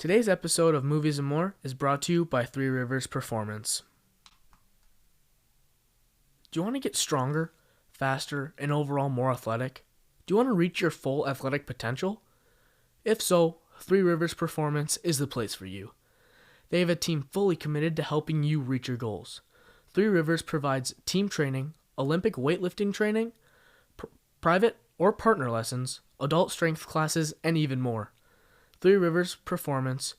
Today's episode of Movies and More is brought to you by Three Rivers Performance. Do you want to get stronger, faster, and overall more athletic? Do you want to reach your full athletic potential? If so, Three Rivers Performance is the place for you. They have a team fully committed to helping you reach your goals. Three Rivers provides team training, Olympic weightlifting training, private or partner lessons, adult strength classes, and even more. Three Rivers Performance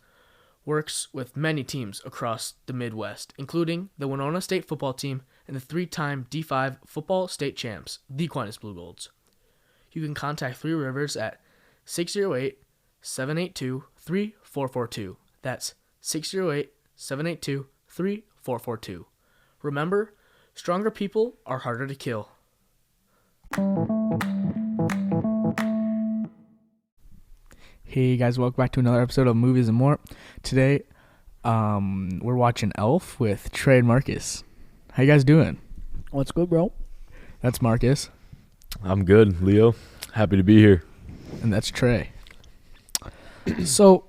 works with many teams across the Midwest, including the Winona State football team and the three-time D5 football state champs, the Aquinas Blue Golds. You can contact Three Rivers at 608-782-3442. That's 608-782-3442. Remember, stronger people are harder to kill. Hey guys, welcome back to another episode of Movies and More. Today, we're watching Elf with Trey and Marcus. How you guys doing? What's good, bro? That's Marcus. I'm good, Leo. Happy to be here. And that's Trey. So,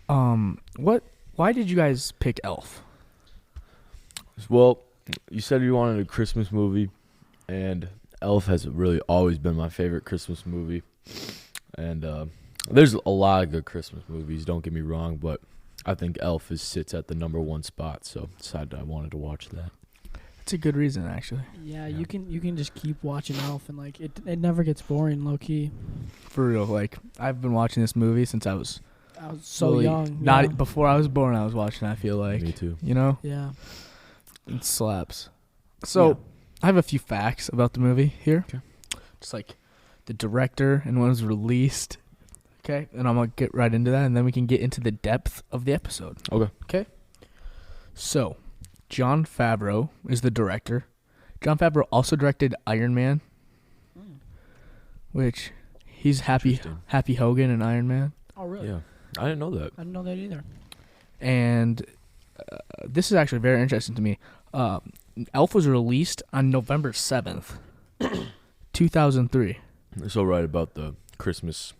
why did you guys pick Elf? Well, you said you wanted a Christmas movie, and Elf has really always been my favorite Christmas movie. And there's a lot of good Christmas movies, don't get me wrong, but I think Elf sits at the number one spot, so decided I wanted to watch that. That's a good reason, actually. Yeah, you can just keep watching Elf, and like it never gets boring, low key. For real, like I've been watching this movie since I was so really young. Not before I was born. I was watching. I feel like Me too. You know, Yeah. it slaps. So Yeah. I have a few facts about the movie here. Okay. Just like the director and when it was released. Okay, and I'm gonna get right into that, and then we can get into the depth of the episode. Okay. So, Jon Favreau is the director. Jon Favreau also directed Iron Man, which he's Happy Hogan in Iron Man. Oh, really? Yeah, I didn't know that. I didn't know that either. And this is actually very interesting to me. Elf was released on November 7th, 2003. So right about the Christmas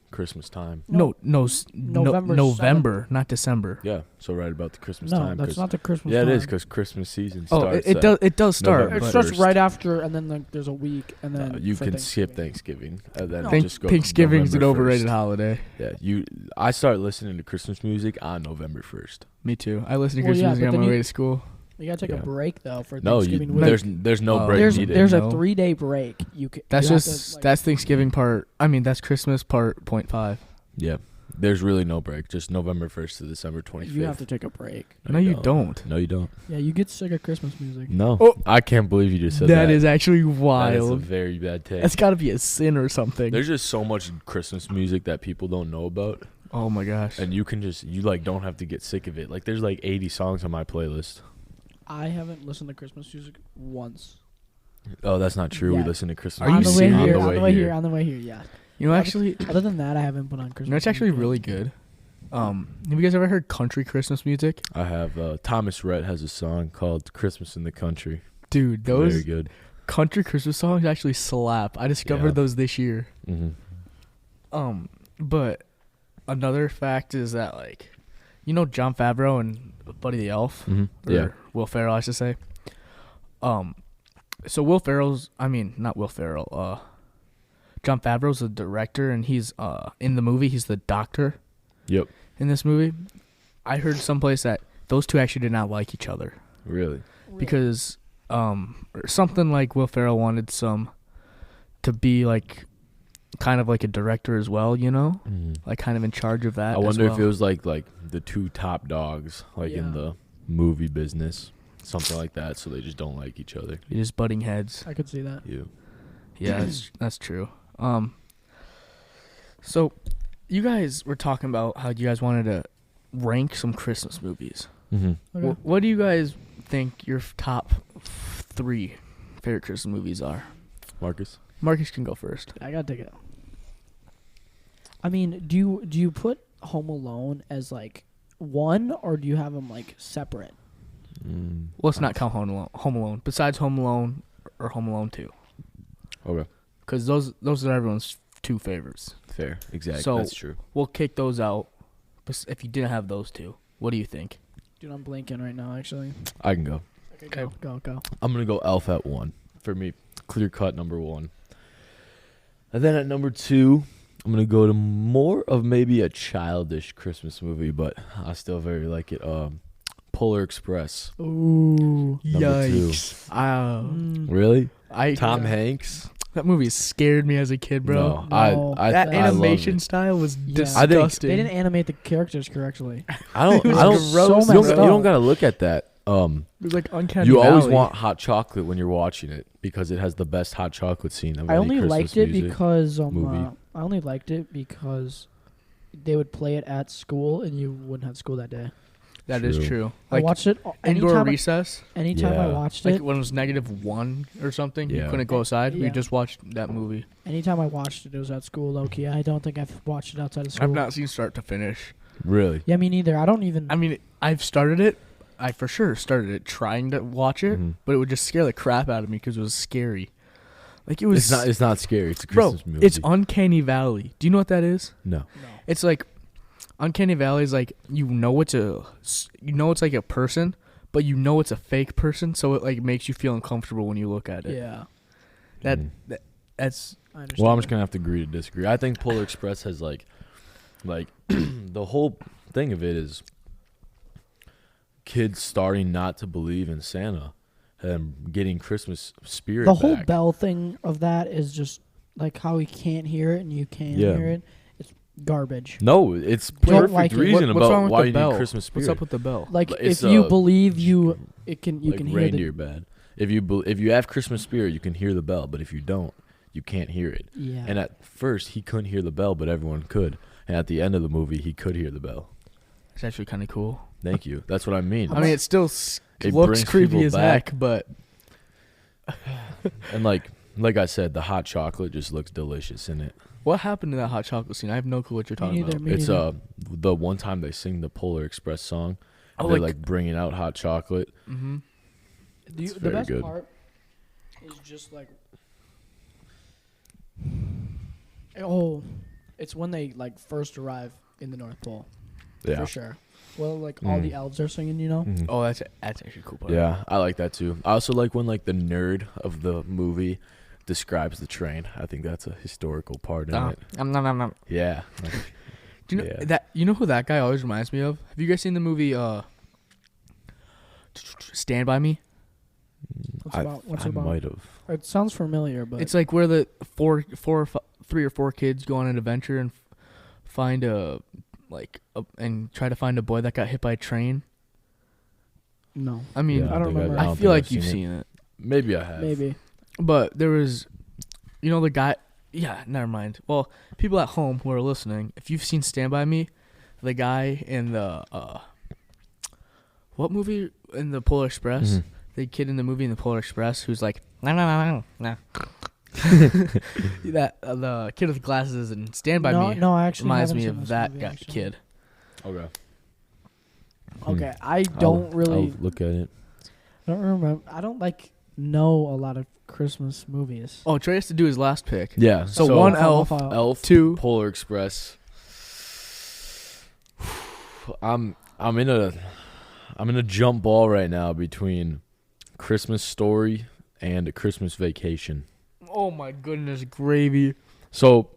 time. November, not December. Yeah, so right about the Christmas No, time. that's not the Christmas Yeah, time. it is because Christmas season Oh, starts. it does start. November It starts 1st. right after, and then like there's a week, and then You for can skip Thanksgiving, and then No. just go. Thanksgiving's an November overrated 1st. holiday. Yeah, I start listening to Christmas music on November 1st. Me too. I listen to Well, Christmas yeah, music but on then my you- way to school. You gotta take Yeah. a break though for No, Thanksgiving week. there's no break There's- needed. There's a No. 3-day break. You can. That's you have just to, like, that's Thanksgiving part. I mean, that's Christmas part 0.5. Yeah, there's really no break. Just November 1st to December 25th. You have to take a break. No, you don't. No, you don't. Yeah, you get sick of Christmas music. No, Oh. I can't believe you just said that. That is actually That is a wild. very bad take. That's got to be a sin or something. There's just so much Christmas music that people don't know about, Oh my gosh. and you don't have to get sick of it. Like there's like 80 songs on my playlist. I haven't listened to Christmas music once. Oh, that's not true. Yeah. We listen to Christmas Are you on the music way serious? here? on On the the way way here. here. On the way here. Yeah. You know, actually, Other than that, I haven't put on Christmas. you know, it's actually music. really good. Have you guys ever heard country Christmas music? I have Thomas Rhett has a song called "Christmas in the Country." Dude, Very those good. country Christmas songs actually slap. I discovered Yeah. those this year. Mm-hmm. But another fact is that, like, you know, Jon Favreau and Buddy the Elf, Mm-hmm. or Yeah. Will Ferrell, I should say. So Will Ferrell's, I mean, not Will Ferrell. Jon Favreau's the director, and he's in the movie. He's the doctor. Yep. In this movie, I heard someplace that those two actually did not like each other Really. because or something like Will Ferrell wanted to be like kind of like a director as well, you know, like kind of in charge of that. I wonder as well. if it was like the two top dogs, like in Yeah. the movie business, something like that. So they just don't like each other. You're just butting heads. I could see that. Yeah. Yeah, that's true. So you guys were talking about how you guys wanted to rank some Christmas movies. Mm-hmm. Okay. What do you guys think your top 3 favorite Christmas movies are? Marcus. Marcus can go first. I gotta take it. I mean, do you put Home Alone as like one, or do you have them like separate? Let's not count Home Alone. Besides Home Alone or Home Alone 2. Okay. Because those are everyone's 2 favorites. Fair. Exactly. So- That's true. We'll kick those out if you didn't have those two, what do you think? Dude, I'm blinking right now, actually. I can go. Okay, go. I'm gonna go Elf at 1 for me. Clear cut number 1. And then at number 2, I'm gonna go to more of maybe a childish Christmas movie, but I still very like it. Polar Express. Ooh. Number 2. Really? Tom Hanks. That movie scared me as a kid, bro. No. That I animation loved it. style was Yeah. disgusting. They didn't animate the characters correctly. I don't. It was I don't. gross. So You messed don't up. gotta look at that. It was like uncanny You always Valley. want hot chocolate when you're watching it because it has the best hot chocolate scene of I any only Christmas liked it music. because movie. I only liked it because they would play it at school and you wouldn't have school that day. That is True. true. I watched it indoor anytime. recess, Anytime I Yeah. watched like it, when it was -1 or something, you Yeah. couldn't go outside. We Yeah. just watched that movie. anytime I watched it, it was at school. Low key, I don't think I've watched it outside of school. I've not seen start to finish. Really? Yeah, me neither. I don't even. I mean, I've started it. I for sure started it trying to watch it, Mhm. but it would just scare the crap out of me because it was scary. Like it was. It's not scary. It's a bro, Christmas movie. it's Uncanny Valley. Do you know what that is? No. no. It's like Uncanny Valley is like it's like a person, but you know it's a fake person, so it like makes you feel uncomfortable when you look at it. Yeah, That's I understand. Well, I'm just gonna have to agree to disagree. I think Polar Express has like the whole thing of it is kids starting not to believe in Santa and getting Christmas spirit. The whole back. bell thing of that is just like how he can't hear it and you can Yeah. hear it. It's garbage. No, it's Don't perfect like it. reason what's wrong about with why the you bell? need Christmas spirit. What's up with the bell? Like It's, if you believe you can like hear the reindeer bad. If you have Christmas spirit, you can hear the bell. But if you don't, you can't hear it. yeah. And at first, he couldn't hear the bell, but everyone could. And at the end of the movie, he could hear the bell. It's actually kind of cool. Thank you. That's what I mean. I mean, it still It looks brings creepy people as back. heck, but And like I said, the hot chocolate just looks delicious in it. what happened to that hot chocolate scene? I have no clue what you're talking neither. about. Me It's neither. the one time they sing the Polar Express song. Oh, They're like- like bringing out hot chocolate. Mm-hmm. It's The very best good. part is just like, oh, it's when they like first arrive in the North Pole Yeah. for sure. Well, like all the elves are singing, you know. Mhm. Oh, that's actually a cool part. Yeah, I like that too. I also like when like the nerd of the movie describes the train. I think that's a historical part in it. Yeah. Do you know Yeah. that? You know who that guy always reminds me of? Have you guys seen the movie Stand by Me? What's it I about? might have. It sounds familiar, but It's like where the three or four kids go on an adventure and find and try to find a boy that got hit by a train. no, I mean, Yeah, I don't remember. I don't feel think like I've you've seen seen it. Maybe I have. maybe. But there was, the guy. Yeah, never mind. Well, people at home who are listening, if you've seen Stand by Me, the guy in the what movie in the Polar Express? Mhm. The kid in the movie in the Polar Express who's like, no. That the kid with glasses and Stand by Me No, I actually reminds haven't me seen of this that movie, guy, actually. kid. Okay. Okay, I don't really. I'll look at it. I don't remember. I don't know a lot of Christmas movies. Oh, Trey has to do his last pick. Yeah. So one elf, Elf, two. Polar Express. I'm in a jump ball right now between Christmas Story and A Christmas Vacation. Oh my goodness, gravy. So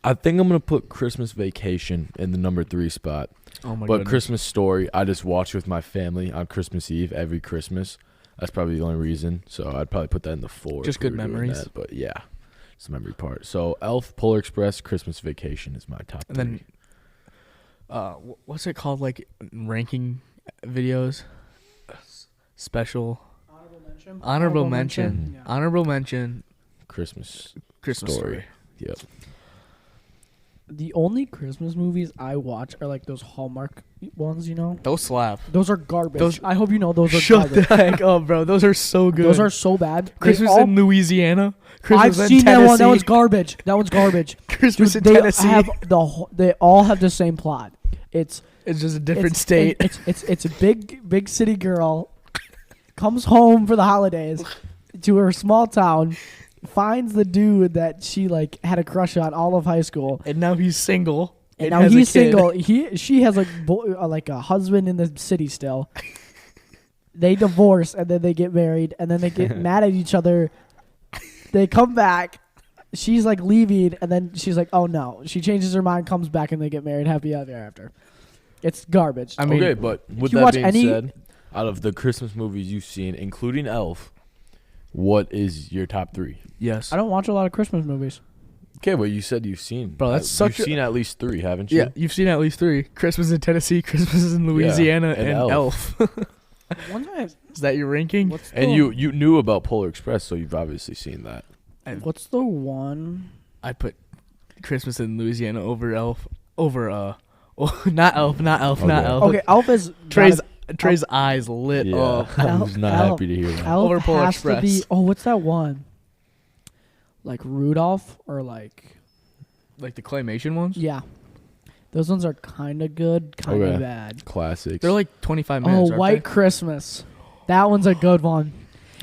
I think I'm gonna put Christmas Vacation in the number 3 spot. Oh my But goodness. Christmas Story, I just watch with my family on Christmas Eve every Christmas. That's probably the only reason. So I'd probably put that in the 4. Just if we good were doing memories. that. But yeah, it's the memory part. So Elf, Polar Express, Christmas Vacation is my top 3. And then, what's it called? Like ranking videos, special, honorable mention, Yeah. honorable mention, Christmas Christmas Story. Yep. The only Christmas movies I watch are like those Hallmark ones, you know. Those slap. Those are garbage. Those- I hope you know those are Shut garbage. the heck up, bro. Those are so good. Those are so bad. They Christmas all- in Louisiana. I've Christmas in seen that one. That Tennessee. one's garbage. That one's garbage. Christmas Dude, in they Tennessee. have they all have the same plot. It's It's just a different it's, state. It's a big city girl comes home for the holidays to her small town, finds the dude that she like had a crush on all of high school, And now he's single. And It now has a he's kid. single. She has like a husband in the city still. They divorce and then they get married and then they get mad at each other. They come back. She's like leaving and then she's like, oh no. She changes her mind, comes back, and they get married. Happy ever after. It's garbage. I mean, okay, but with you that watch being any- said, out of the Christmas movies you've seen, including Elf, what is your top 3? yes. I don't watch a lot of Christmas movies. Okay, but you said you've seen. Bro, that's such You've a- seen at least 3, haven't you? Yeah, you've seen at least 3. Christmas in Tennessee, Christmas in Louisiana, and and Elf. One time, Is that your ranking? And you knew about Polar Express, so you've obviously seen that. What's the one? I put Christmas in Louisiana over Elf. Not Elf, not Elf, not Okay. Elf. Okay, Elf is Trey's eyes lit Yeah, up. I was not Elf- happy to hear that. Elf Over Polar has to be. Express. Oh, what's that one? Like Rudolph or like Like the claymation ones? yeah, those ones are kind of good, kind of Okay. bad. Classics. They're like 25 minutes. Oh, aren't White Christmas, that one's a good one.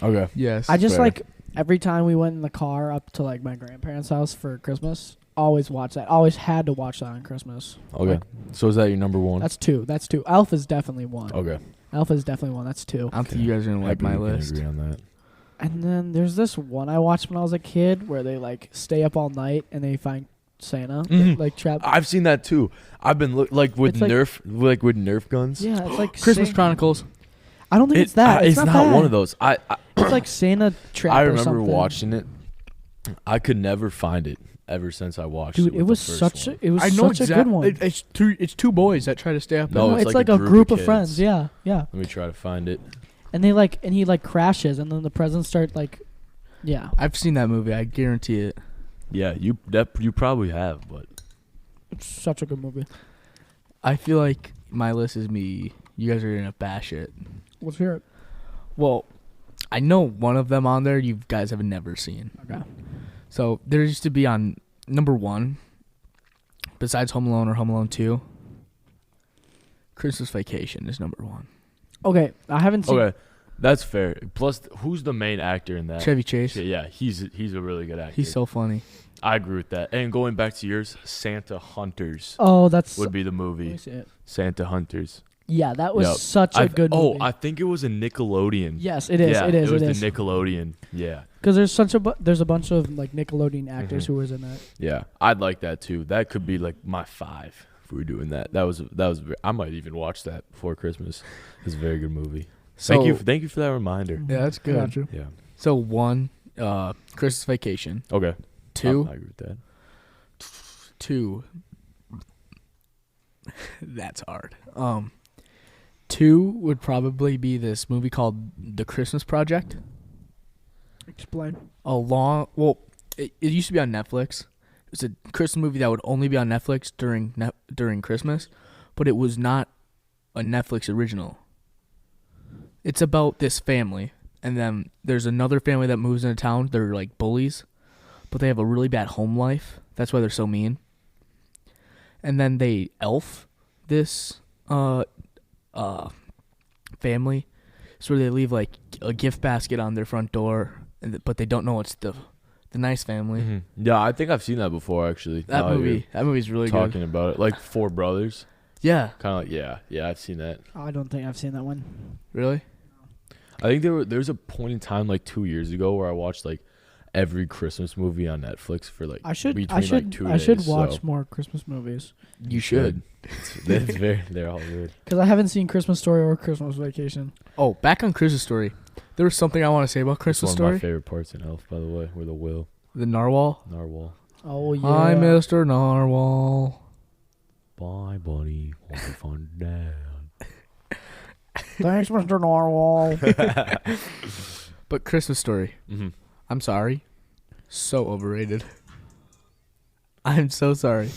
Okay. they? Yes. I just fair. like every time we went in the car up to like my grandparents' house for Christmas. Always watch that. Always had to watch that on Christmas. Okay. Like, So is that your number 1? that's 2. That's 2. Elf is definitely 1. Okay. Elf is definitely 1. That's 2. I don't think you guys are going to like Happy my we can list. agree on that. And then there's this one I watched when I was a kid where they like stay up all night and they find Santa Mhm. like trap. I've seen that too. I've been like with It's like- Nerf guns. Yeah, it's like Christmas Sa- Chronicles. I don't think it's that. It's not not that. one of those. It's like Santa trap. I or remember something. watching it. I could never find it ever since I watched Dude, it. it with was the first such one. a it was I know such a good one. It's two boys that try to stay up. No, No, it's it's like like a a group group of of friends. kids. Yeah, yeah. Let me try to find it. And he like crashes, and then the presents start like, yeah. I've seen that movie. I guarantee it. Yeah, you probably have, but It's such a good movie. I feel like my list is me. You guys are going to bash it. Let's hear it. Well, I know one of them on there you guys have never seen. Okay. So there used to be on number 1, besides Home Alone or Home Alone 2, Christmas Vacation is number 1. Okay, I haven't seen. okay, that's fair. Plus, who's the main actor in that? Chevy Chase. Yeah, he's a really good actor. He's so funny. I agree with that. And going back to yours, Santa Hunters Oh, that's. would be the Let me movie. see it. Santa Hunters. Yeah, that was Yep. such a good movie. I think it was a Nickelodeon. Yes, it is. Yeah, it is. It was it the is. Nickelodeon. Yeah. Because there's a bunch of like Nickelodeon actors Mhm. who was in that. Yeah, I'd like that too. That could be like my 5 if we were doing that. That was. I might even watch that before Christmas. It's a very good movie. So, Thank you for that reminder. Yeah, that's good. Got you. Yeah. So 1, Christmas Vacation. Okay. 2, I agree with that. 2. That's hard. 2 would probably be this movie called The Christmas Project. Explain. It used to be on Netflix. It was a Christmas movie that would only be on Netflix during Christmas, but it was not a Netflix original. It's about this family, and then there's another family that moves into town. They're like bullies, but they have a really bad home life. That's why they're so mean. And then they elf this family, so they leave like a gift basket on their front door, but they don't know it's the nice family. Mhm. Yeah, I think I've seen that before actually. That Now movie's really you're talking good. about it, like Four Brothers. Yeah, Kind of like yeah, I've seen that. I don't think I've seen that one. really. I think there's a point in time like 2 years ago where I watched like every Christmas movie on Netflix for like I should like 2 I should days, watch so more Christmas movies You should. They're all good. because I haven't seen Christmas Story or Christmas Vacation. Oh, back on Christmas Story. There was something I want to say about That's Christmas one of my Story. favorite parts in Elf, by the way, were the will The narwhal. narwhal. Oh yeah. Hi, Mr. Narwhal. Bye, buddy. Won't be fun down. Thanks, Mr. Narwhal. But Christmas Story. Mm-hmm. I'm sorry. So overrated. I'm so sorry.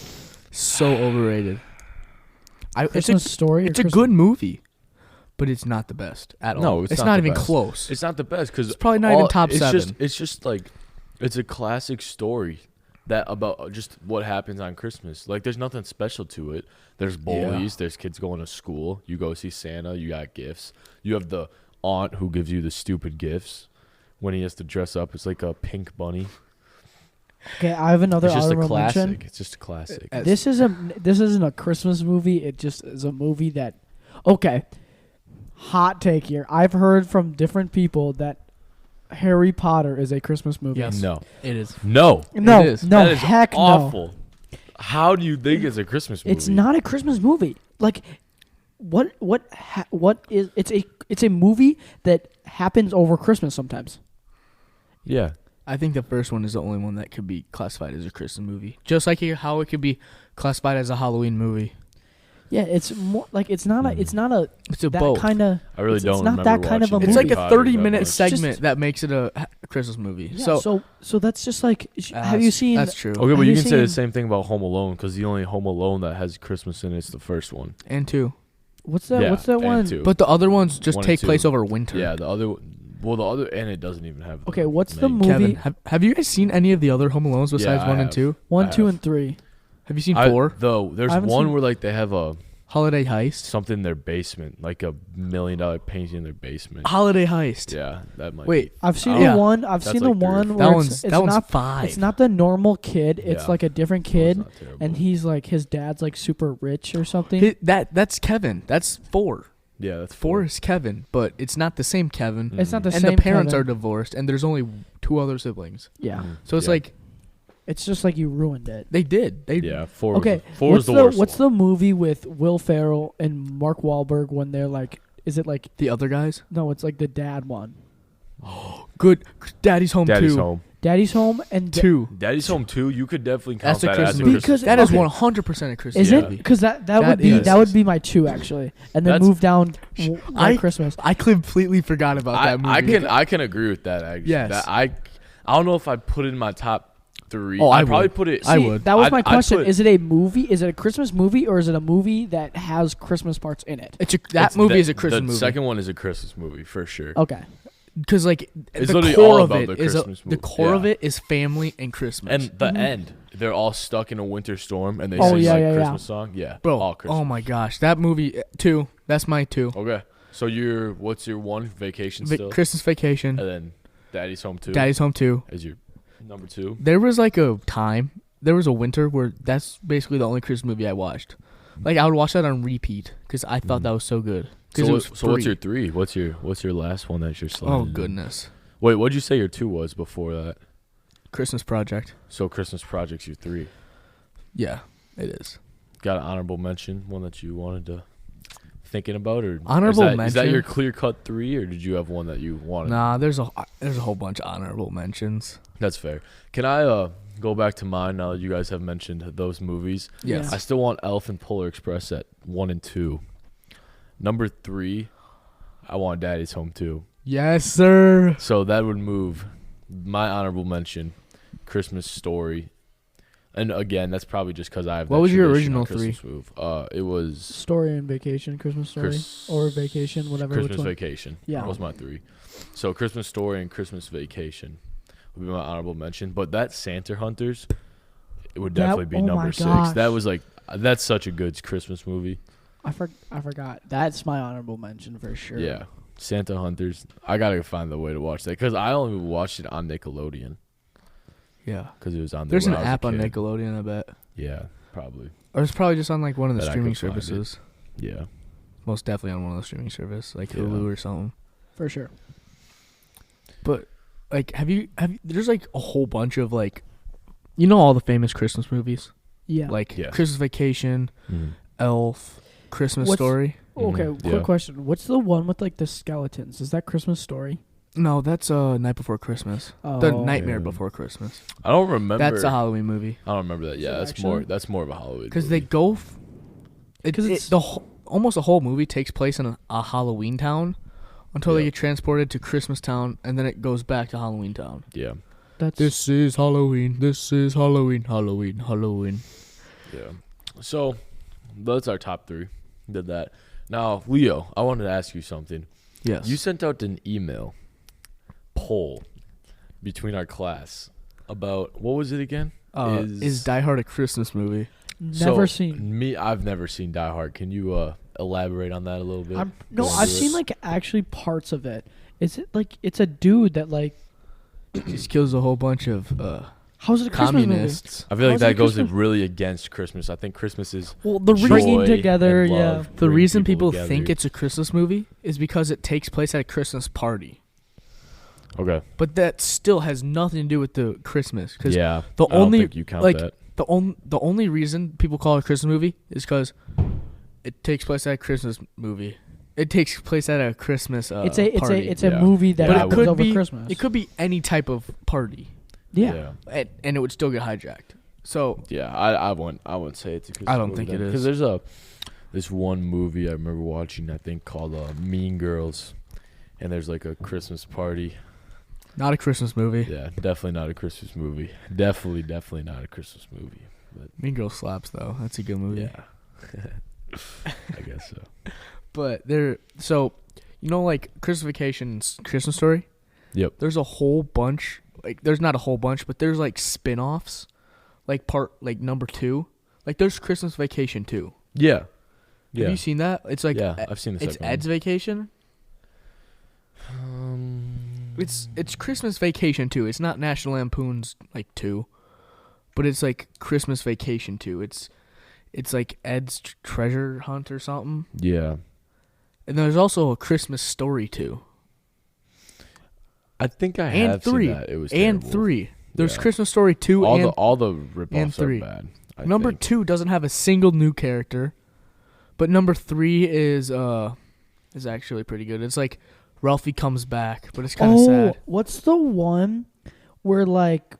So overrated. Christmas Story. or It's a Christmas- good movie, but it's not the best at all. No, it's not not the even best. close. It's not the best because It's probably not even top 7. It's just like it's a classic story that about just what happens on Christmas. Like there's nothing special to it. There's bullies. There's kids going to school. You go see Santa. You got gifts. You have the aunt who gives you the stupid gifts when he has to dress up. It's like a pink bunny. Okay, I have another It's just a honorable classic. mention. It's just a classic. This isn't a Christmas movie. It just is a movie that. Okay, hot take here. I've heard from different people that Harry Potter is a Christmas movie. Yes. No. It is. No. No, It is. no, That is heck awful. How do you think it's a Christmas no. movie? It's not a Christmas movie. Like, what is? It's a movie that happens over Christmas sometimes. Yeah. I think the first one is the only one that could be classified as a Christmas movie. Just like how it could be classified as a Halloween movie. Yeah, it's more like it's not a It's a that both. kind of. I really it's don't not remember that kind of a watching It's movie. like Harry a Potter that 30-minute much. segment that makes it a Christmas movie. Yeah, so that's just like. Have you seen? That's true. Okay, but Have you you can say the seen- same thing about Home Alone because the only Home Alone that has Christmas in it is the first one. And two. What's that? Yeah, What's that and one? two. But the other ones just One and take two. place over winter. Yeah, the other, and it doesn't even have. Okay, what's the main- movie? Kevin, have you guys seen any of the other Home Alones besides I 1 and have. 2? 1, I 2, have. and 3. Have you seen 4? Though there's I haven't one seen- where like they have a Holiday Heist. something in their basement, like $1 million painting in their basement. Holiday Heist. Yeah, that might. Wait, I've seen Yeah. the one. I've That's seen the like 3 or one 4. where that one's it's not. 5. It's not the normal kid. It's Yeah. like a different That kid, one's not terrible. and he's like his dad's like super rich or something. That's Kevin. That's 4. yeah, that's 4 is Kevin, but it's not the same Kevin. It's not the And same. the parents Kevin. are divorced, and there's only 2 other siblings. Yeah, So it's Yeah. like it's just like you ruined it. they did. Yeah, 4. Okay, 4 what's is the worst. What's the movie with Will Ferrell and Mark Wahlberg when they're like? Is it like The other guys. no? It's like the dad one. Good. Daddy's Home Daddy's 2. Home. Daddy's Home and 2. Daddy's Home 2. You could definitely count That's a that as Christmas a movie. Christmas Because movie. That is okay. 100% a Christmas Is Yeah. it? movie. Because that That would be is. that would be my 2 actually, and then That's- move down I- like Christmas. I completely forgot about that movie. I can agree with that actually. Yes. That I don't know if I'd put it in my top 3. Oh, I I'd probably would. put it. I See, would. That was I'd- my I'd question. put- Is it a movie? Is it a Christmas movie, or is it a movie that has Christmas parts in it? That It's movie is a Christmas the movie. second one is a Christmas movie for sure. Okay. Because like It's the literally core all of about it the is Christmas the movie. core of Yeah. it is family and Christmas. And the end, they're all stuck in a winter storm and they Oh, sing yeah, like yeah, yeah. Christmas song. Yeah, bro, all Christmas. oh my gosh, that movie 2. That's my 2. Okay, so what's your one? Vacation still, Christmas Vacation. and then Daddy's Home 2 Daddy's Home 2. is your number 2. There was like a time. There was a winter where that's basically the only Christmas movie I watched. Like I would watch that on repeat because I thought that was so good. 'Cause it was So what's free. your 3? What's your last one that you're sliding? Oh in? goodness, Wait, what'd you say your 2 was before that? Christmas Project. So Christmas Project's your 3. Yeah, it is. Got an honorable mention, one that you wanted to thinking about, or Honorable is that mention? your clear cut 3, or did you have one that you wanted? Nah, there's a whole bunch of honorable mentions. That's fair. Can I go back to mine now that you guys have mentioned those movies? Yes. I still want Elf and Polar Express at 1 and 2. Number 3, I want Daddy's Home 2. Yes, sir. So that would move my honorable mention, Christmas Story. And again, that's probably just because I have. What that was your tradition on original 3? Christmas move. It was Story and Vacation, Christmas Story, or Vacation, whatever. Christmas which one? Vacation. Yeah. That was my 3. So Christmas Story and Christmas Vacation would be my honorable mention. But that Santa Hunters, it would definitely be oh my number 6. gosh. That was like that's such a good Christmas movie. I forgot. That's my honorable mention for sure. Yeah, Santa Hunters. I gotta find the way to watch that because I only watched it on Nickelodeon Yeah. because it was on. There's there an when I was a app on kid. Nickelodeon, I bet. Yeah, probably. Or it's probably just on like one of the That I streaming could find it. services. Yeah. Most definitely on one of the streaming services, like Yeah. Hulu or something. For sure. But like, have you? There's like a whole bunch of like, all the famous Christmas movies, Yeah. like Yes. Christmas Vacation, Elf, Christmas What's- Story. Okay, Mhm, quick yeah. question. What's the one with like the skeletons? Is that Christmas Story? No, that's Night Before Christmas. Oh. The Nightmare Yeah. Before Christmas. I don't remember. That's a Halloween movie. I don't remember that. Yeah, it that's more. actually? That's more of a Halloween. Because they movie. go. 'Cause it's- Almost the whole movie takes place in a Halloween town until they Yeah. get transported to Christmas town, and then it goes back to Halloween town. Yeah. That's This is Halloween. This is Halloween. Halloween. Halloween. Yeah. So that's our top 3. Did that. Now, Leo, I wanted to ask you something. Yes. You sent out an email poll between our class about what was it again? Is Die Hard a Christmas movie? never So, seen. Me, I've never seen Die Hard. Can you elaborate on that a little bit? No, Go I've into seen it? like actually parts of it. Is it like it's a dude that like He just kills a whole bunch of How's it a Christmas movie? communists. I feel like How's it that a goes Christmas- really against Christmas. I think Christmas is Well, the joy bringing and together, love, yeah. The bring reason people together. think it's a Christmas movie is because it takes place at a Christmas party. Okay. But that still has nothing to do with the Christmas. Because Yeah. the I don't only think you count like that. the only reason people call it a Christmas movie is because it takes place at a Christmas movie. It takes place at a Christmas party. It's a Yeah. movie that But it happens could over be- Christmas. It could be any type of party, yeah. and it would still get hijacked. So Yeah, I wouldn't say it's a Christmas I don't movie think it is. because there's this one movie I remember watching, I think, called Mean Girls, and there's like a Christmas party. not a Christmas movie. Yeah, definitely not a Christmas movie. Definitely not a Christmas movie. But Mean Girls slaps though. That's a good movie. yeah, I guess so. But so like Christmas Vacation, Christmas Story. Yep. There's a whole bunch. Like there's not a whole bunch, but there's like spin-offs, like number 2. Like there's Christmas Vacation 2. Yeah. Yeah. Have you seen that? It's like Yeah, I've seen the it's second Ed's Vacation. It's Christmas Vacation 2. It's not National Lampoon's like 2, but it's like Christmas Vacation 2. It's like Ed's Treasure Hunt or something. Yeah. And there's also a Christmas Story 2. I think I And have 3. seen that. It was And terrible. 3. There's Yeah. Christmas Story 2 and All the ripoffs are 3. bad. I number think. 2 doesn't have a single new character, but number 3 is actually pretty good. It's like Ralphie comes back, but it's kind of sad. What's the one where like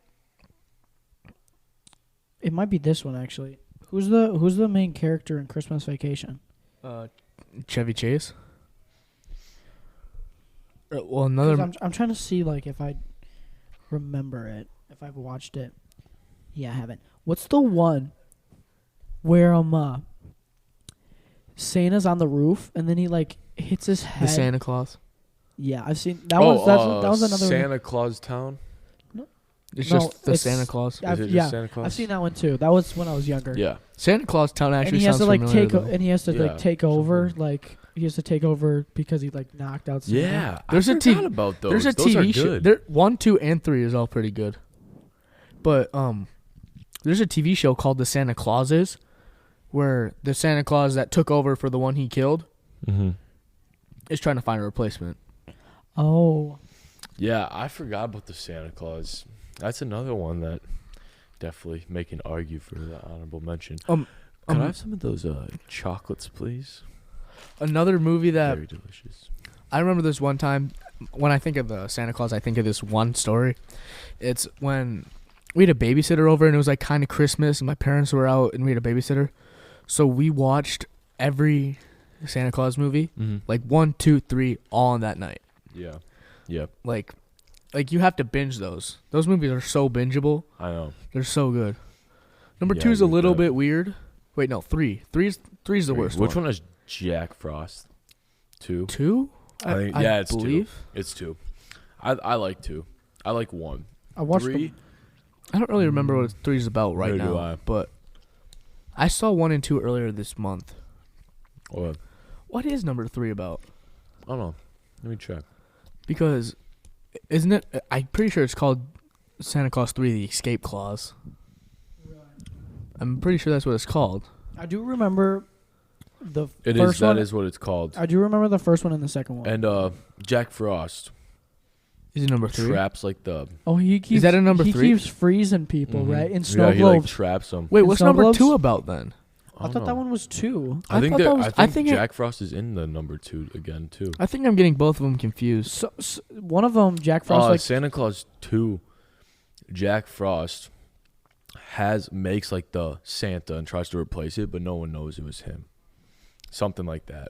it might be this one actually. Who's the main character in Christmas Vacation? Chevy Chase. Well, 'Cause another I'm trying to see like if I remember it, if I've watched it. Yeah, I haven't. What's the one where Santa's on the roof and then he like hits his head? the Santa Claus. Yeah, I've seen that was that was another Santa Claus Town. It's No, just the it's- Santa Claus. I've, Is it yeah, just Santa Claus? I've seen that one too. That was when I was younger. Yeah. Santa Claus Town And actually he has sounds to like familiar, take though. and he has to Yeah. like take over like he has to take over because he like knocked out Santa. Yeah. There's I a forgot TV about those. There's a Those are TV show. good. There 1, 2, and 3 is all pretty good. But there's a TV show called The Santa Clauses, where the Santa Claus that took over for the one he killed Mm-hmm. is trying to find a replacement. Oh. Yeah, I forgot about the Santa Claus. That's another one that definitely make an argue for the honorable mention. Can I have some of those chocolates, please? Another movie that Very delicious. I remember this one time when I think of Santa Claus, I think of this one story. It's when we had a babysitter over and it was like kind of Christmas and my parents were out and we had a babysitter. So we watched every Santa Claus movie, Mm-hmm. like 1, 2, 3, all on that night. Yeah. Yep. Like you have to binge those. Those movies are so bingeable. I know. They're so good. Number Yeah, 2 is I a get little that. bit weird. Wait, no, 3. 3's the worst Which one is Jack Frost? 2? 2? I think- yeah, it's 2. believe. It's 2. I like 2. I like 1. I watched 3. I don't really remember what 3 is about right Neither do now. I. But I saw 1 and 2 earlier this month. Or, What is number 3 about? I don't know. Let me check. Because isn't it? I'm pretty sure it's called Santa Claus 3: The Escape Clause. I'm pretty sure that's what it's called. I do remember the It first is. That one. is what it's called. I do remember the first one and the second one. And Jack Frost Is it number 3? traps like the. Oh, he keeps. that a number he 3? keeps freezing people, Mhm. right? In snow Yeah, he like globes. traps them. Wait, In what's snow number globes? 2 about then? I thought that one was 2. I think thought that that was- I think it- Jack Frost is in the number 2 again too. I think I'm getting both of them confused. So one of them, Jack Frost, like Santa Claus 2, Jack Frost makes like the Santa and tries to replace it, but no one knows it was him. Something like that.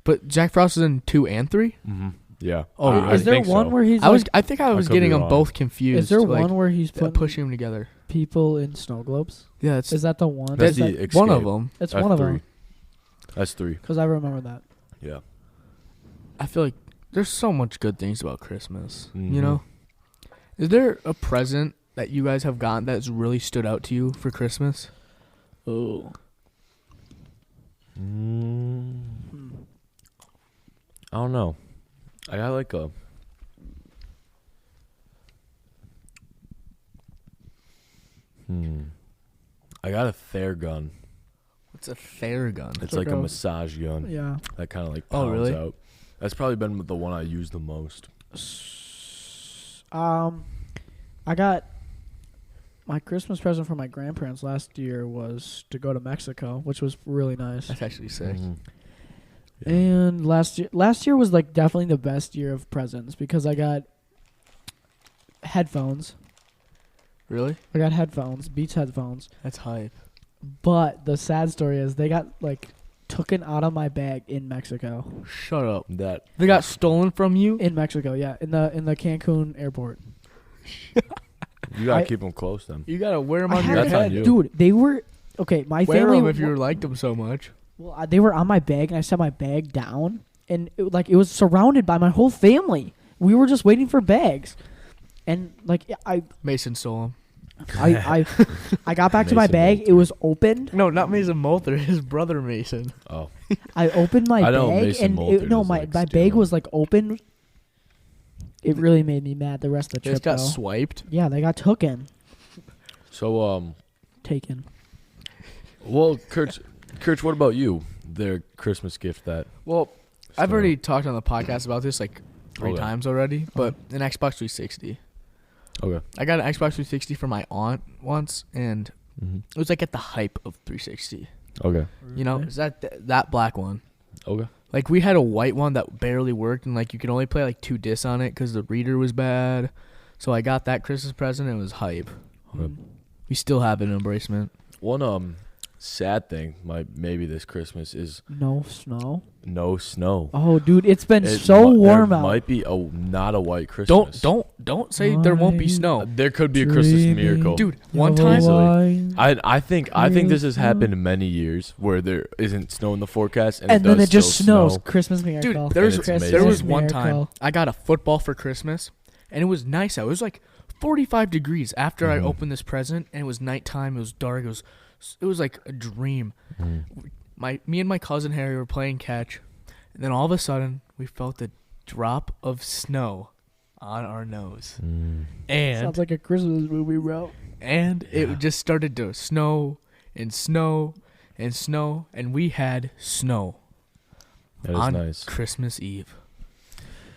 But Jack Frost is in 2 and 3. Mm-hmm. Yeah. Oh, I is there think one so. where he's? I was like, I was could be getting them wrong. both confused. is there like, one where he's putting pushing them together? people in snow globes? Yeah, it's Is that the one? That's Is the that, one of Escape. them. that's That's one of 3. them. That's 3. Because I remember that. Yeah. I feel like there's so much good things about Christmas. Mhm. You know, is there a present that you guys have gotten that's really stood out to you for Christmas? Oh. I don't know. I got like I got a Theragun. What's a Theragun? It's like a massage gun. Yeah. That kind of like Oh, pounds really? out. That's probably been the one I use the most. I got my Christmas present from my grandparents last year was to go to Mexico, which was really nice. That's actually sick. Mhm. Yeah. And last year was like definitely the best year of presents because I got headphones. Really? I got headphones, Beats headphones. That's hype. But the sad story is they got like taken out of my bag in Mexico. Shut up. That They got stolen from you? In Mexico, yeah, in the Cancun airport. you gotta I- keep them close then. You gotta wear them I on had your That's on head. you. Dude, they were okay. My Wear family them if you liked them so much. Well, they were on my bag, and I set my bag down, and it was surrounded by my whole family. We were just waiting for bags, and like Mason stole them. I got back to my Mason bag. Moulter. It was opened. No, not Mason Moulter. His brother Mason. Oh, I opened my I know bag, Mason and Moulter no, does, my like, my bag stealing. was like open. It really made me mad. The rest of the They just trip, got though. swiped. Yeah, they got so taken. well, Kurtz, what about you? Their Christmas gift that. Well, I've So- already talked on the podcast about this like 3 Okay. times already, but an Xbox 360. Okay. I got an Xbox 360 for my aunt once, and Mm-hmm. it was like at the hype of 360. Okay. You know, is that black one? Okay. Like we had a white one that barely worked, and like you could only play like 2 discs on it because the reader was bad. So I got that Christmas present. It was hype. Okay. We still have it in embracement. One sad thing maybe this Christmas is No snow. no snow. Oh, dude, it's been It so mi- warm there out. might be not a white Christmas. Don't say there won't be snow, There could be a Christmas Dreaming. miracle, dude. One time, Easily. I think this has happened many years where there isn't snow in the forecast and then does it just still snows. snow. Christmas miracle. dude, there was it's amazing. there was Christmas one time miracle. I got a football for Christmas, and it was nice out. It was like 45 degrees after I Mhm. opened this present, and it was nighttime. It was dark. It was like a dream. Mhm. Me and my cousin Harry were playing catch, and then all of a sudden we felt a drop of snow on our nose, and Sounds like a Christmas movie, bro. and Yeah. it just started to snow and snow and snow, and we had snow That is on nice. Christmas Eve.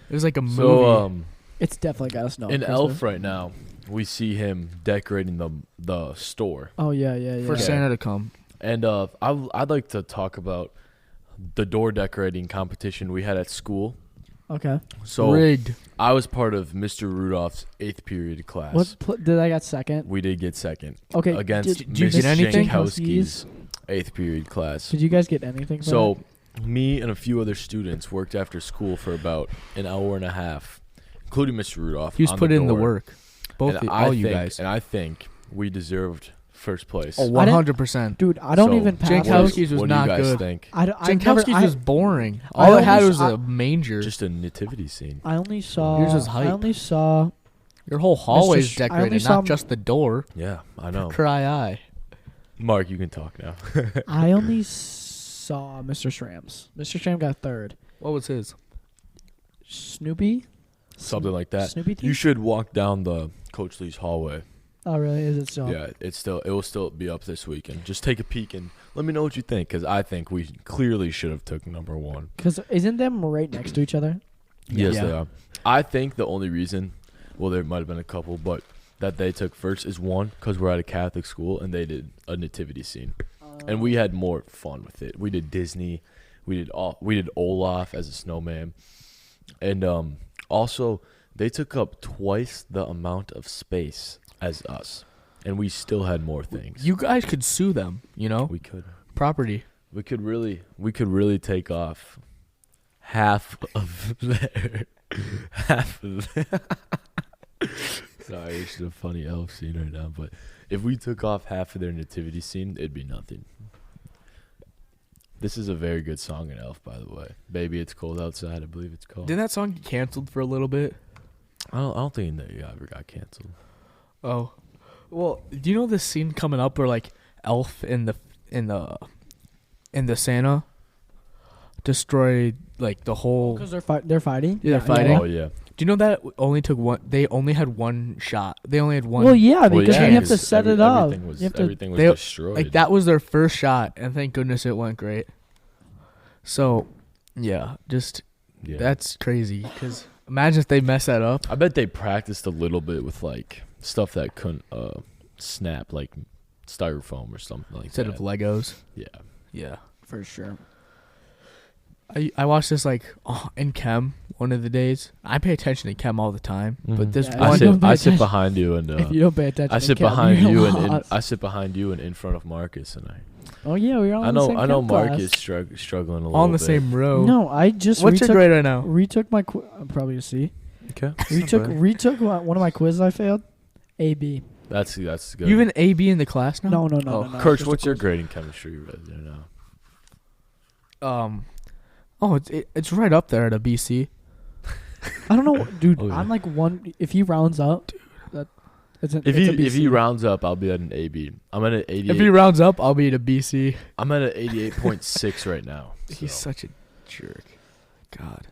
It was like a movie. So It's definitely got snow. in Christmas. Elf right now, we see him decorating the store, Oh yeah. for Santa to come. and I'd like to talk about the door decorating competition we had at school. Okay. So Rigged. I was part of Mr. Rudolph's 8th period class. What did I got second? We did get second Okay. against did you Miss get anything? Jankowski's 8th period class. Did you guys get anything? For So me and a few other students worked after school for about an hour and a half, including Mr. Rudolph. He was on put in the door. work. Both And all you think- guys. And I think we deserved first place. Oh, I didn't- 100%. dude, I don't So, even pass. Jankowski's was what not do you guys good. think? I never. Jankowski's was boring. I All it had only- was I- a manger. Just a nativity scene. I only saw. Yours was hype. I only saw. Your whole hallway's I only decorated, saw- not just the door. Yeah, I know. Cry eye. Mark, you can talk now. I only saw Mr. Shram's. Mr. Shram got third. What was his? Snoopy. Something like that. Snoopy team. You should walk down the Coach Lee's hallway. Oh really? Is it still? Yeah, it will still be up this weekend. Just take a peek and let me know what you think, because I think we clearly should have took number 1. Because isn't them right next to each other? Yes, Yeah. they are. I think the only reason, well, there might have been a couple, but that they took first is one, because we're at a Catholic school and they did a nativity scene, and we had more fun with it. We did Disney, we did Olaf as a snowman, and also they took up twice the amount of space as us, and we still had more things. You guys could sue them, you know? We could really take off half of their Sorry, it's a funny elf scene right now, but if we took off half of their nativity scene, it'd be nothing. This is a very good song in Elf, by the way. Baby, It's Cold Outside, I believe it's called. Didn't that song get canceled for a little bit? I don't think that ever got canceled. Oh. Well, do you know this scene coming up where like Elf in the Santa destroyed like the whole Because they're fighting. Yeah, they're fighting. Oh yeah, Do you know that only took one? They only had one shot. They only had one. Well, yeah, Well, because yeah, you have to 'cause set it up. Everything was, You have to, everything was they- destroyed. like that was their first shot, and thank goodness it went great. So, yeah, just yeah. that's crazy. Because imagine if they mess that up. I bet they practiced a little bit with like stuff that couldn't snap, like styrofoam or something like Instead that. of Legos. Yeah. Yeah. for sure. I watched this like in chem one of the days. I pay attention to chem all the time, but Mhm. this Yeah, I one, don't sit, pay I sit attention. behind you and If you don't pay attention, I to sit chem, behind you're you and lost. I sit behind you and in front of Marcus and Oh yeah, we're all I in the know same I know chem class. Marcus struggling a little all in the bit. same row. No, I just What's your retook, grade right now? retook my probably a C. Okay. Retook one of my quizzes I failed. A B. That's good. You have an AB in the class now? No, Oh. no. Kirch, Just a what's your quiz. grade in chemistry right there now? Oh, it's right up there at a BC. I don't know, dude. Oh, yeah. I'm like one. If he rounds up, that it's If it's a he BC. rounds up, I'll be at an AB. I'm at an 88. If he rounds up, I'll be at a BC. I'm at an 88.6 right now. He's so. such a jerk. God.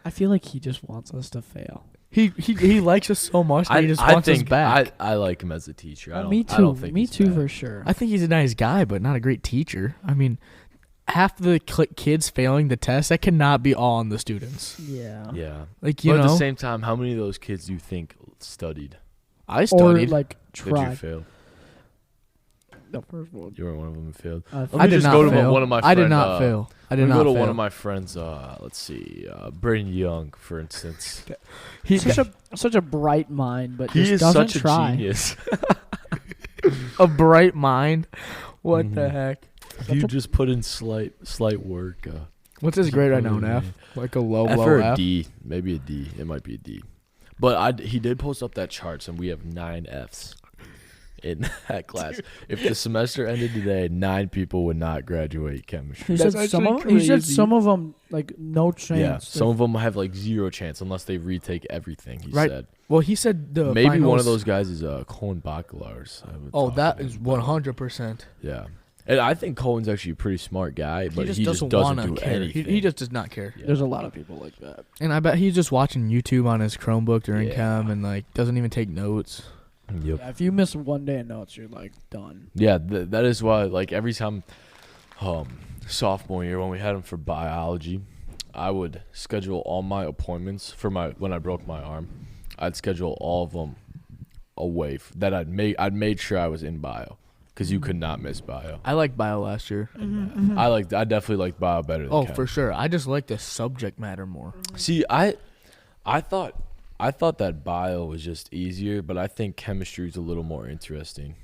I feel like he just wants us to fail. He likes us so much that he just wants us back. I like him as a teacher. I don't, Me I too. don't think Me he's too bad. for sure. I think he's a nice guy, but not a great teacher. I mean, half the kids failing the test, that cannot be all on the students. Yeah. Yeah. Like, you But know, at the same time, how many of those kids do you think studied? I Or studied. like Did you try. fail? The first one. You were one of them who failed. Let I me did just not go to fail. one of my I did friend, not fail. I did Let me not go to fail. one of my friends. Let's see, Braden Young, for instance. He's Such a bright mind, but He just is doesn't such a try. genius. a bright mind. What the Mhm. heck? You just put in slight work. What's his grade right now? An F? Like a low F or a F? D, maybe a D. It might be a D. But he did post up that charts, and we have 9 Fs in that class. If the semester ended today, 9 people would not graduate chemistry. He That's said some actually of he said crazy. some of them like no chance. Yeah, some of them have like 0 chance unless they retake everything. He Right. said Well, he said the maybe one finals- of those guys is Cohen Bacalar's. Oh, that is 100%. Yeah, and I think Cohen's actually a pretty smart guy, but he just doesn't wanna do care. anything. He just does not care. Yeah. There's a lot of people like that. And I bet he's just watching YouTube on his Chromebook during Yeah. chem and like doesn't even take notes. Yep. Yeah, if you miss one day of notes, you're like done. Yeah, that is why, like, every time sophomore year when we had him for biology, I would schedule all my appointments for when I broke my arm. I'd schedule all of them away that I'd made sure I was in bio because you could not miss bio. I liked bio last year. I definitely liked bio better than Oh, chem. for sure. I just like the subject matter more. See, I thought that bio was just easier, but I think chemistry is a little more interesting.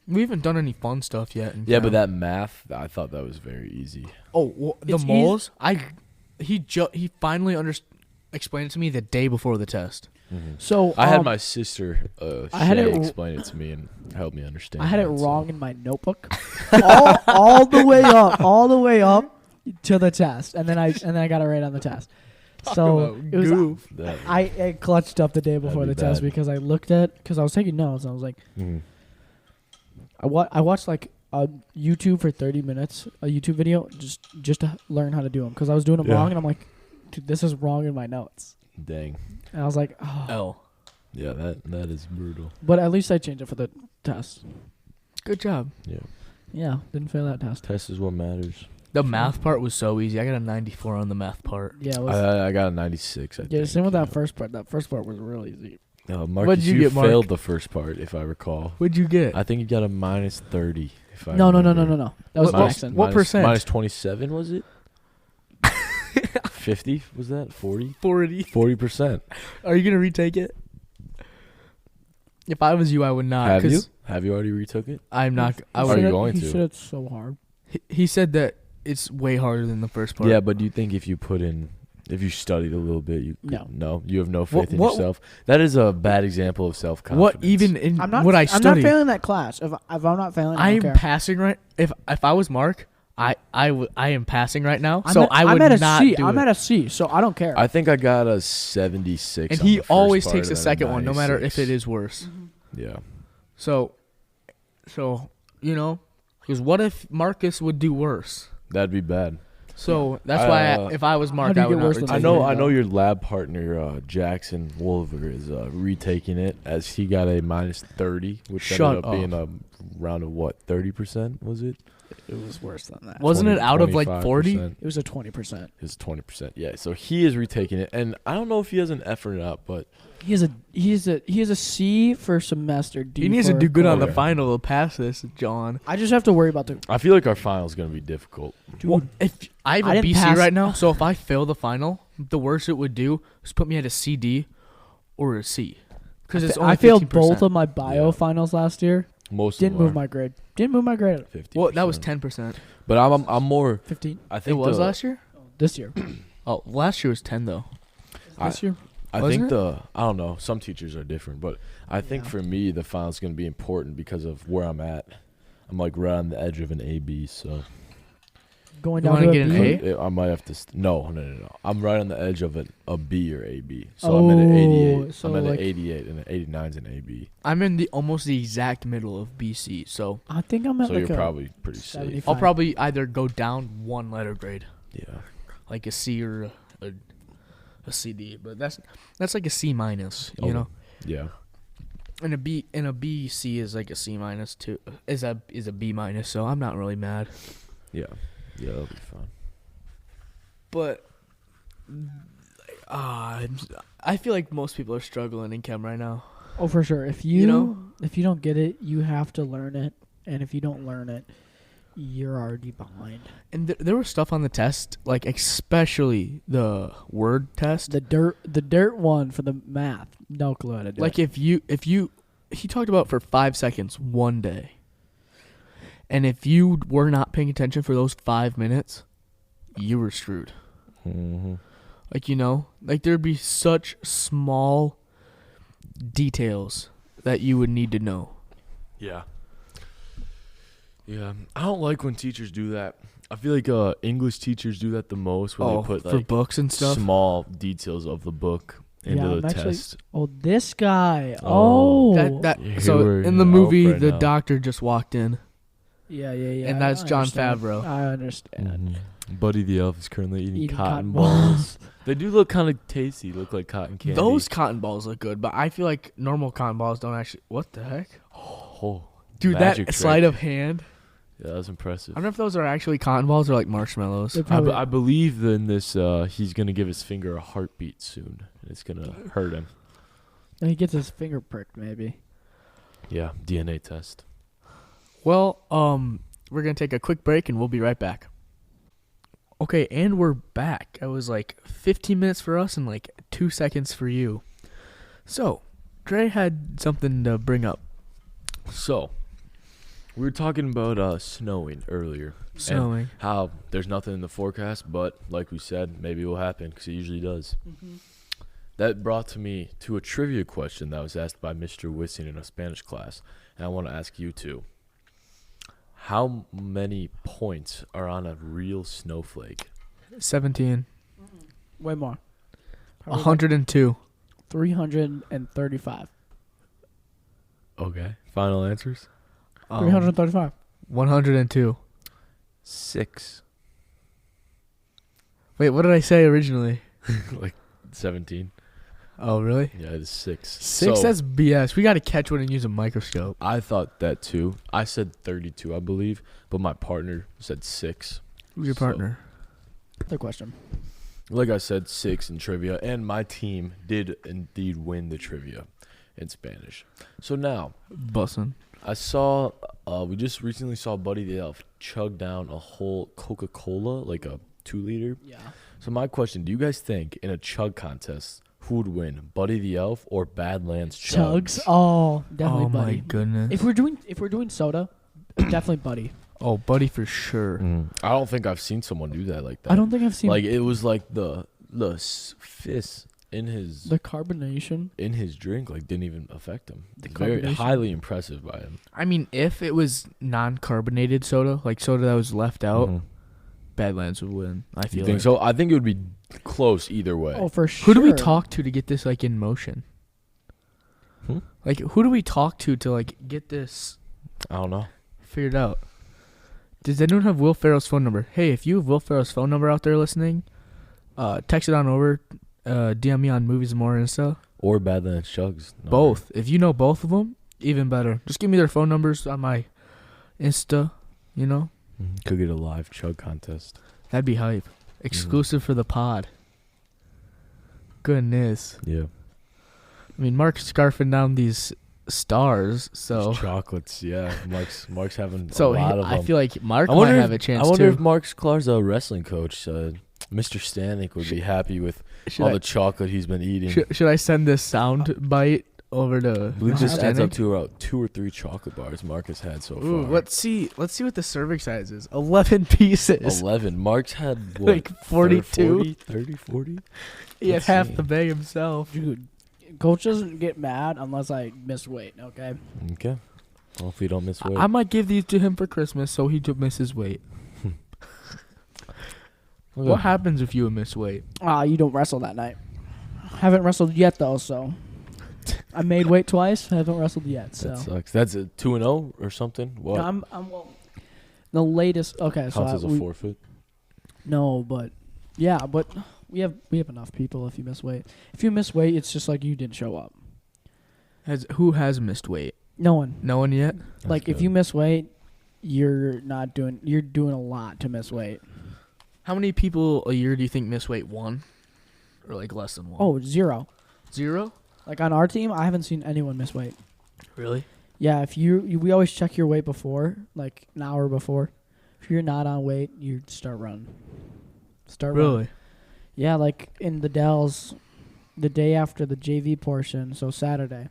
We haven't done any fun stuff yet. In Yeah, chem. but that math, I thought that was very easy. Oh, well, the It's moles. He finally explained it to me the day before the test. So I had my sister I had Shay it- explain it to me and help me understand. I had it that, so- wrong in my notebook, all the way up to the test, and then I got it right on the test. So it was goof. That- I clutched up the day before be the test bad. because I looked at because I was taking notes. And I was like, Mhm. I watched like a YouTube for 30 minutes, a YouTube video just to learn how to do them because I was doing them Yeah. wrong, and I'm like, dude, this is wrong in my notes. Dang. And I was like, oh. L. Yeah, that is brutal. But at least I changed it for the test. Good job. Yeah. Yeah, didn't fail that test. Test is what matters. The math part was so easy. I got a 94 on the math part. Yeah, it was, I got a 96. I yeah. think. Same with that first part. That first part was real easy. Marcus, What'd you get, Mark? failed the first part, if I recall. What'd you get? I think you got a minus 30. If I No. remember. That was What- Jackson. what percent? Minus 27 was it? 50 was that? 40? 40. 40%. Are you gonna retake it? If I was you, I would not. Have you? 'cause Have you already retook it? I'm not. I Are would. you going He to? said it's so hard. He said that it's way harder than the first part. Yeah, but do you think if you studied a little bit, you No. no, you have no faith in what- yourself? That is a bad example of self-confidence. What even in I'm not. what I I'm study? not failing that class. If I'm not failing, I I'm don't care. passing right. If I was Mark, I am passing right now. I'm So at, I would I'm at a not C. do I'm it. at a C, so I don't care. I think I got a 76. And on he the first always part takes the and then a second one, no matter if 96. it is worse. Yeah. So you know, because what if Marcus would do worse? That'd be bad. So that's why if I was Mark, do you I would get not worse than retake that? it. I know your lab partner Jackson Wolver is retaking it as he got a -30, which Shut ended up being a round of what 30% was it? It was worse than that. Wasn't it out of like 40? 25%. It was a 20%. It's 20%. Yeah, so he is retaking it, and I don't know if he has an F or not, but He has a C for semester. D He needs to for do good on the Okay. final to pass this, John. I just have to worry about the. I feel like our final is going to be difficult. Well, if I have I a didn't BC pass- right now, so if I fail the final, the worst it would do is put me at a CD or a C. Because it's only I failed 15%. both of my bio Yeah. finals last year. Most Didn't of them move my grade. Didn't move my grade. 50. Well, that was 10%. But I'm more. 15 I It think was last year? this year. Oh, last year was 10, though. This year. I Wasn't think it? I don't know. Some teachers are different, but I think Yeah. for me the final is going to be important because of where I'm at. I'm like right on the edge of an AB, so Going You down wanna to a get an B. A? I might have to. No. I'm right on the edge of a B or AB. So I'm at an 88. so I'm at like- an 88, and an 89 is an AB. I'm in almost the exact middle of BC, so I think I'm at So like you're a probably pretty safe. 75. I'll probably either go down one letter grade, Yeah. like a C or a CD, but that's like a C minus, you Okay. know. Yeah. And a B C is like a C minus too. Is a B minus, so I'm not really mad. Yeah. Yeah, that'll be fun. But I feel like most people are struggling in chem right now. Oh, for sure. If You know? if you don't get it, you have to learn it, and if you don't learn it, you're already behind. And there was stuff on the test, like especially the word test. The dirt one for the math. No clue how to do Like it. he talked about for 5 seconds one day. And if you were not paying attention for those 5 minutes, you were screwed. Mm-hmm. Like, you know, like there'd be such small details that you would need to know. Yeah. Yeah. I don't like when teachers do that. I feel like English teachers do that the most when they put for like books and stuff. small details of the book into I'm the actually- test. Oh, this guy. Oh. Oh. That Here so we're in the off movie, right the now. doctor just walked in. Yeah. And that's I Jon understand. Favreau. I understand. Buddy the elf is currently eating Eating cotton cotton balls. They do look kind of tasty. Look like cotton candy. Those cotton balls look good, but I feel like normal cotton balls don't actually. What the heck, Oh, dude? magic That trick. sleight of hand. Yeah, that was impressive. I don't know if those are actually cotton balls or like marshmallows. They're probably- I believe in this. He's gonna give his finger a heartbeat soon. It's gonna hurt him. And he gets his finger pricked, maybe. Yeah, DNA test. Well, we're gonna take a quick break and we'll be right back. Okay, and we're back. It was like 15 minutes for us and like 2 seconds for you. So, Trey had something to bring up. So, we were talking about snowing earlier. and Snowing. how there's nothing in the forecast, but like we said, maybe it will happen because it usually does. That brought me to a trivia question that was asked by Mr. Wissing in a Spanish class, and I want to ask you two. How many points are on a real snowflake? 17. Way more. 102. 335. Okay. Final answers? 335. 102. 6. Wait, what did I say originally? Like 17. Oh, really? Yeah, it is 6. 6? So, That's BS. We got to catch one and use a microscope. I thought that too. I said 32, I believe, but my partner said 6. Who's your So- partner? The question. Like I said, 6 in trivia, and my team did indeed win the trivia in Spanish. So now, Bussin'. I saw, we just recently saw Buddy the Elf chug down a whole Coca-Cola, like a 2-liter. Yeah. So my question, do you guys think in a chug contest, who would win, Buddy the Elf or Badlands Chugs. Oh, definitely Oh, Buddy. my goodness. If we're doing soda, definitely Buddy. Oh, Buddy for sure. I don't think I've seen someone do that like that. I don't think I've seen Like, it was like the fizz in his the carbonation. drink, like, didn't even affect him. The Very carbonation. highly impressive by him. I mean, if it was non-carbonated soda, like soda that was left out, Mhm. Badlands would win. I feel You think like. so? I think it would be close either way. Oh, for sure. Who do we talk to get this like in motion? Hmm? Like, who do we talk to like get this I don't know. figured out? Does anyone have Will Ferrell's phone number? Hey, if you have Will Ferrell's phone number out there listening, text it on over. DM me on Movies and More Insta. Or Badlands Chugs. number. Both. If you know both of them, even better. Just give me their phone numbers on my Insta. You know, Could get a live chug contest. that'd be hype. Exclusive for the pod. Goodness. Yeah. I mean, Mark's scarfing down these stars, so These chocolates, yeah. Mark's having so a lot of I them. feel like Mark I wonder might if- have a chance I wonder too. if Mark Sklar's a wrestling coach. Mr. Stanek would be happy with Should all I, the chocolate he's been eating. should I send this sound bite over to I believe this Mr. adds up Stanek? to about 2 or 3 chocolate bars Mark has had so Ooh, far. let's see what the serving size is. 11 pieces. 11. Mark's had what, Like 42. 30, 40? He had Let's half see. the bag himself. Dude, Coach doesn't get mad unless I miss weight. Okay. Okay. Hopefully you don't miss weight. I might give these to him for Christmas so he could miss his weight. Okay. What happens if you miss weight? You don't wrestle that night. Haven't wrestled yet though, so I made weight twice. Haven't wrestled yet, so That sucks. That's a 2-0 or something? What? I'm well. The latest. Okay, so Counts as a forfeit? no, but yeah, but we have enough people. If you miss weight, it's just like you didn't show up. Who has missed weight? No one. No one yet? That's Like if good. you miss weight, you're doing a lot to miss weight. How many people a year do you think miss weight? One? Or like less than one? Oh, 0. 0? Like on our team, I haven't seen anyone miss weight. Really? Yeah, if we always check your weight before, like an hour before. If you're not on weight, you start running. Really? Yeah, like in the Dells, the day after the JV portion, so Saturday.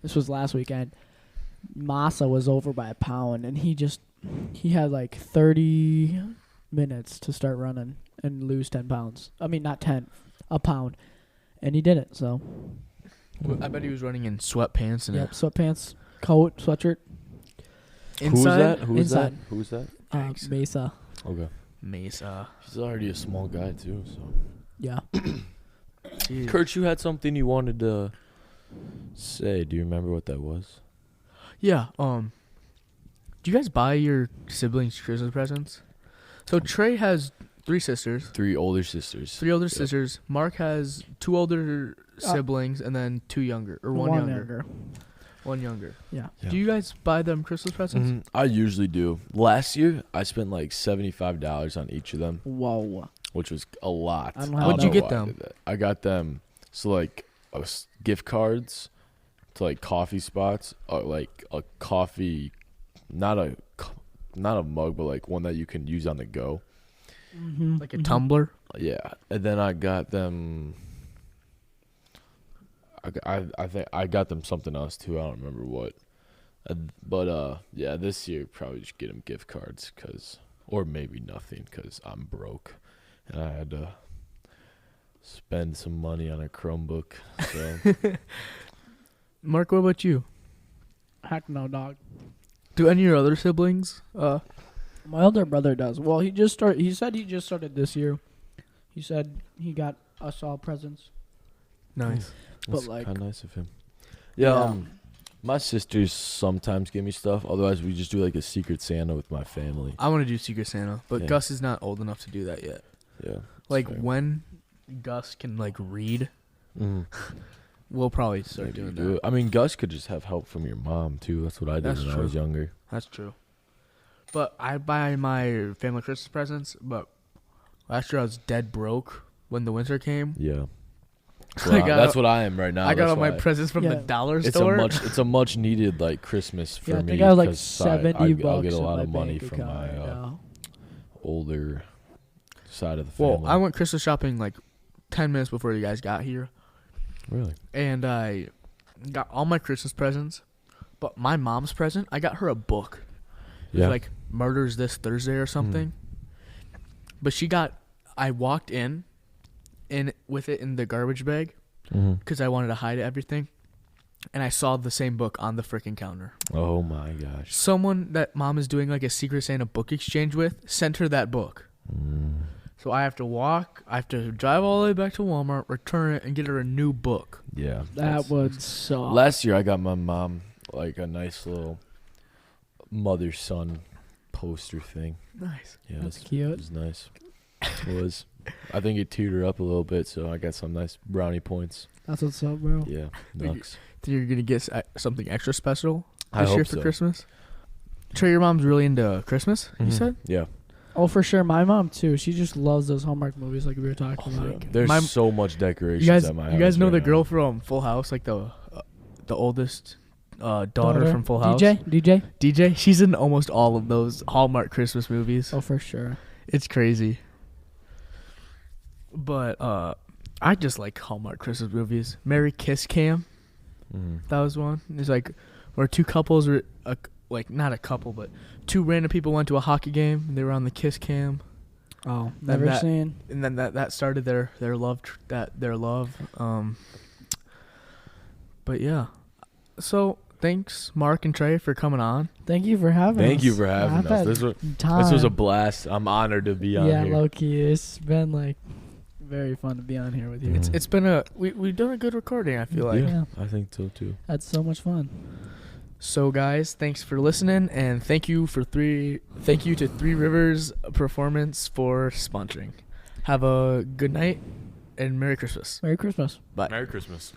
This was last weekend. Massa was over by a pound, and he had like 30 minutes to start running and lose 10 pounds. I mean, not 10, a pound. And he did it, so. I bet he was running in sweatpants and Yep, sweatpants, coat, sweatshirt, Who was that? Who was Inside. that? Who was that? Thanks. Mesa. Okay. Mesa. He's already a small guy, too, so. Yeah. Jeez. Kurt, you had something you wanted to say. Do you remember what that was? Yeah. Do you guys buy your siblings Christmas presents? So Trey has 3 sisters, 3 older sisters. 3 older Yep. sisters. Mark has 2 older siblings and then 2 younger, or one younger. One younger. Yeah. Yeah. Do you guys buy them Christmas presents? Mhm. I usually do. Last year, I spent like $75 on each of them, Whoa. which was a lot. I don't I have don't What'd you know get why I them? did that. I got them, so like gift cards to like coffee spots, or like a coffee, not a mug, but like one that you can use on the go. Mm-hmm. Like a tumbler? Yeah, and then I got them. I think I got them something else too. I don't remember what. But yeah, this year probably just get them gift cards, or maybe nothing, cause I'm broke, and I had to spend some money on a Chromebook. So Mark, what about you? Heck no, dog. Do any of your other siblings? My older brother does. Well, he said he just started this year. He said he got us all presents. Nice. that's like- kind of nice of him. Yeah. Yeah. My sisters sometimes give me stuff. Otherwise, we just do like a Secret Santa with my family. I want to do Secret Santa, but Yeah. Gus is not old enough to do that yet. Yeah. that's Like fair. when Gus can like read, Mhm. we'll probably start Maybe doing do that. it. I mean, Gus could just have help from your mom too. That's what I did That's when I was true. younger. That's true. But I buy my family Christmas presents, but last year I was dead broke when the winter came. Yeah. I got- That's what I am right now. I got That's all my why presents from the Yeah. dollar store. it's a much needed like Christmas for Yeah, I me. think I was like 'cause 70 I'll bucks get a in lot my of money bank from account my right now. older side of the family. Well, I went Christmas shopping like 10 minutes before you guys got here, Really? and I got all my Christmas presents. But my mom's present, I got her a book. It was Yeah. like Murders This Thursday or something. But I walked in with it in the garbage bag Mhm. because I wanted to hide everything. And I saw the same book on the freaking counter. Oh my gosh. Someone that mom is doing like a Secret Santa book exchange with sent her that book. Mm. So I have to drive all the way back to Walmart, return it, and get her a new book. Yeah. That would suck. Last year, I got my mom like a nice little mother-son poster thing. Nice. Yeah, That's it cute. was nice. It was. I think it teared her up a little bit, so I got some nice brownie points. That's what's up, bro. Yeah, nuts. Think you're gonna get something extra special I this year hope for so. Christmas? Trey, your mom's really into Christmas. You Mhm. said? Yeah. Oh, for sure. My mom too. She just loves those Hallmark movies, like we were talking Yeah. about. There's My- so much decorations You guys, at my house. you guys know right the now. girl from Full House, like the oldest daughter from Full House. DJ. DJ. She's in almost all of those Hallmark Christmas movies. Oh, for sure. It's crazy. But I just like Hallmark Christmas movies. Merry Kiss Cam. Mhm. That was one. It's like where two couples were like not a couple, but two random people went to a hockey game. And they were on the Kiss Cam, Oh, never seen. and then that started their love. But yeah. So thanks, Mark and Trey, for coming on. Thank you for having us. Thank you for having I've us. had This was time. a blast. I'm honored to be on yeah, here. low key. It's been like very fun to be on here with you. Mhm. It's been we've done a good recording. I feel like. Yeah. I think so too. That's so much fun. So guys, thanks for listening, and thank you to Three Rivers Performance for sponsoring. Have a good night and Merry Christmas. Merry Christmas. Bye. Merry Christmas.